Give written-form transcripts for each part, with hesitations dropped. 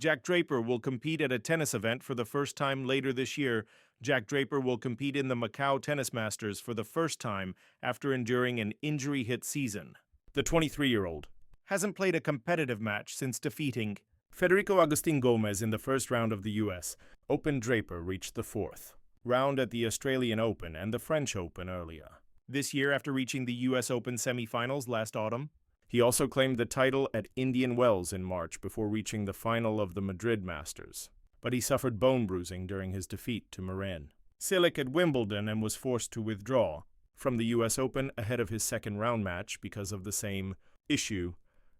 Jack Draper will compete at a tennis event for the first time later this year. Jack Draper will compete in the Macau Tennis Masters for the first time after enduring an injury-hit season. The 23-year-old hasn't played a competitive match since defeating Federico Agustin Gomez in the first round of the U.S. Open. Draper reached the fourth round at the Australian Open and the French Open earlier this year after reaching the U.S. Open semifinals last autumn. He also claimed the title at Indian Wells in March before reaching the final of the Madrid Masters, but he suffered bone bruising during his defeat to Marin Cilic at Wimbledon and was forced to withdraw from the U.S. Open ahead of his second round match because of the same issue.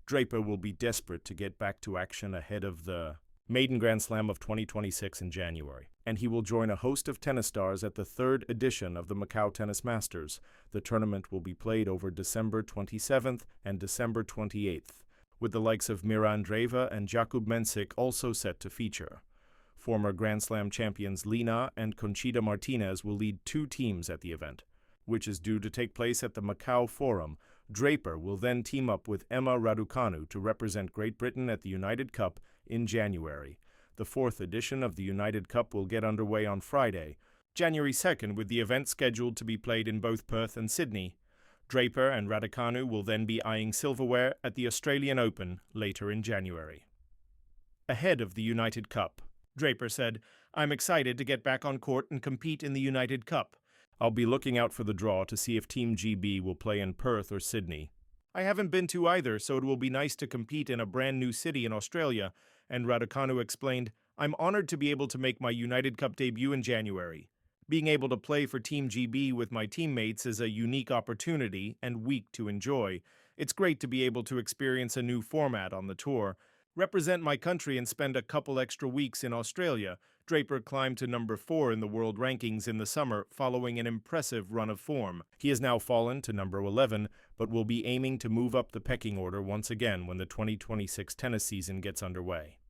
Draper will be desperate to get back to action ahead of the maiden Grand Slam of 2026 in January, and he will join a host of tennis stars at the third edition of the Macau Tennis Masters. The tournament will be played over December 27th and December 28th, with the likes of Miran Dreva and Jakub Mensik also set to feature. Former Grand Slam champions Lina and Conchita Martinez will lead two teams at the event, which is due to take place at the Macau Forum. Draper will then team up with Emma Raducanu to represent Great Britain at the United Cup in January. The fourth edition of the United Cup will get underway on Friday, January 2nd, with the event scheduled to be played in both Perth and Sydney. Draper and Raducanu will then be eyeing silverware at the Australian Open later in January. Ahead of the United Cup, Draper said, "I'm excited to get back on court and compete in the United Cup. I'll be looking out for the draw to see if Team GB will play in Perth or Sydney. I haven't been to either, so it will be nice to compete in a brand new city in Australia," and Raducanu explained, "I'm honored to be able to make my United Cup debut in January. Being able to play for Team GB with my teammates is a unique opportunity and week to enjoy. It's great to be able to experience a new format on the tour, represent my country and spend a couple extra weeks in Australia." Draper climbed to number 4 in the world rankings in the summer following an impressive run of form. He has now fallen to number 11, but will be aiming to move up the pecking order once again when the 2026 tennis season gets underway.